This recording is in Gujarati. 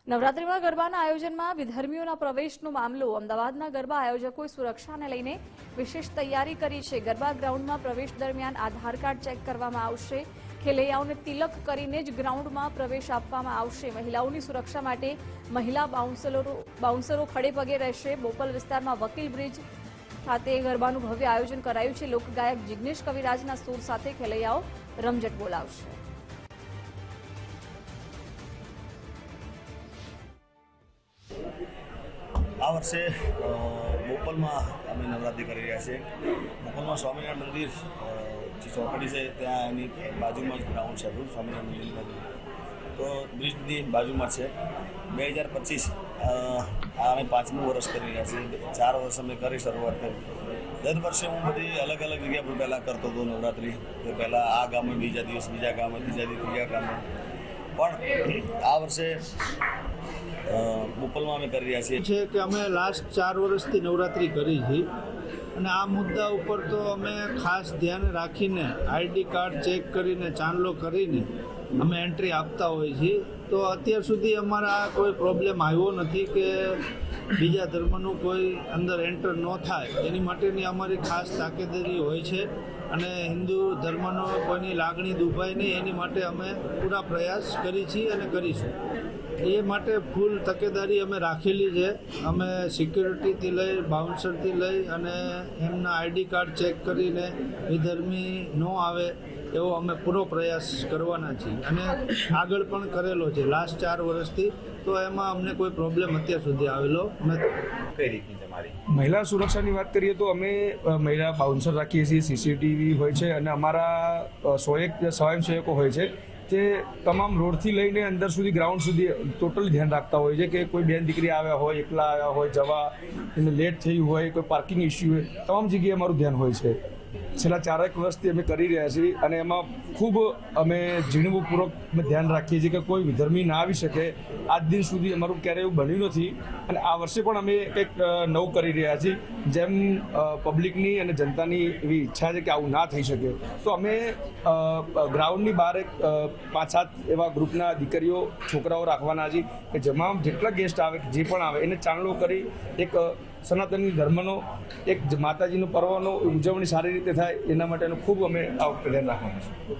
નવરાત્રીમાં ગરબાના આયોજનમાં વિધર્મીઓના પ્રવેશનો મામલો અમદાવાદના ગરબા આયોજકોએ સુરક્ષાને લઈને વિશેષ તૈયારી કરી છે। ગરબા ગ્રાઉન્ડમાં પ્રવેશ દરમિયાન આધાર કાર્ડ ચેક કરવામાં આવશે। ખેલૈયાઓને તિલક કરીને જ ગ્રાઉન્ડમાં પ્રવેશ આપવામાં આવશે। મહિલાઓની સુરક્ષા માટે મહિલા બાઉન્સરો ખડે પગે રહેશે। બોપલ વિસ્તારમાં વકીલ બ્રિજ ખાતે ગરબાનું ભવ્ય આયોજન કરાયું છે। લોકગાયક જિગ્નેશ કવિરાજના સૂર સાથે ખેલૈયાઓ રમઝટ બોલાવશે। આ વર્ષે બોપલમાં અમે નવરાત્રિ કરી રહ્યા છીએ। બોપલમાં સ્વામિનારાયણ મંદિર જે ચોકડી છે ત્યાં એની બાજુમાં જ ગ્રાઉન્ડ છે આપણું સ્વામિનારાયણ મંદિરનું, તો બ્રિજની બાજુમાં છે। 2025 અમે 5મું વર્ષ કરી રહ્યા છીએ। 4 વર્ષ અમે કરી શરૂઆત કરી। દર વર્ષે હું બધી અલગ અલગ જગ્યા પર પહેલાં કરતો હતો નવરાત્રિ, તો પહેલાં આ ગામે બીજા દિવસ બીજા ગામે, ત્રીજા દિવસ ત્રીજા ગામે, પણ આ વર્ષે બોપલમાં અમે કરી રહ્યા છીએ કે અમે લાસ્ટ 4 વર્ષથી નવરાત્રિ કરી છે અને આ મુદ્દા ઉપર તો અમે ખાસ ધ્યાન રાખીને આઈડી કાર્ડ ચેક કરીને ચાંદલો કરીને અમે એન્ટ્રી આપતા હોઈએ છીએ। તો અત્યાર સુધી અમારા કોઈ પ્રોબ્લેમ આવ્યો નથી કે બીજા ધર્મનું કોઈ અંદર એન્ટર ન થાય, એની માટેની અમારી ખાસ તાકેદારી હોય છે અને હિન્દુ ધર્મનો કોઈની લાગણી દુભાય નહીં એની માટે અમે પૂરા પ્રયાસ કરી છીએ અને કરીશું। એ માટે ફૂલ તકેદારી અમે રાખેલી છે। અમે સિક્યુરિટીથી લઈ બાઉન્સરથી લઈ અને એમના આઈડી કાર્ડ ચેક કરીને વિધર્મી ન આવે એવો અમે પૂરો પ્રયાસ કરવાના છીએ અને આગળ પણ કરેલો છે લાસ્ટ 4 વર્ષથી, તો એમાં અમને કોઈ પ્રોબ્લેમ અત્યાર સુધી આવેલો નથી। કઈ રીતની તમારી મહિલા સુરક્ષાની વાત કરીએ તો અમે મહિલા બાઉન્સર રાખીએ છીએ, સીસીટીવી હોય છે અને અમારા 101 સ્વયંસેવકો હોય છે તે તમામ રોડથી લઈને અંદર સુધી ગ્રાઉન્ડ સુધી ટોટલ ધ્યાન રાખતા હોય છે કે કોઈ બેન દીકરી આવ્યા હોય, એકલા આવ્યા હોય, જવા એને લેટ થયું હોય, કોઈ પાર્કિંગ ઇસ્યુ હોય, તમામ જગ્યાએ અમારું ધ્યાન હોય છે। છેલ્લા 4 વર્ષથી અમે કરી રહ્યા છીએ અને એમાં ખૂબ અમે ઝીણવટપૂર્વક ધ્યાન રાખીએ છીએ કે કોઈ વિધર્મી ના આવી શકે। આજ દિન સુધી અમારું ક્યારેય એવું બન્યું નથી અને આ વર્ષે પણ અમે કંઈક નવું કરી રહ્યા છીએ, જેમ પબ્લિકની અને જનતાની એવી ઈચ્છા છે કે આવું ના થઈ શકે। તો અમે ગ્રાઉન્ડની બહાર એક 5-7 એવા ગ્રુપના દીકરીઓ છોકરાઓ રાખવાના છીએ કે જેમાં જેટલા ગેસ્ટ આવે જે પણ આવે એને ચાંદલો કરી એક સનાતની ધર્મનો એક માતાજીનો પર્વનો ઉજવણી સારી રીતે થાય એના માટેનું ખૂબ અમે આ વખતે ધ્યાન રાખવાનું છે।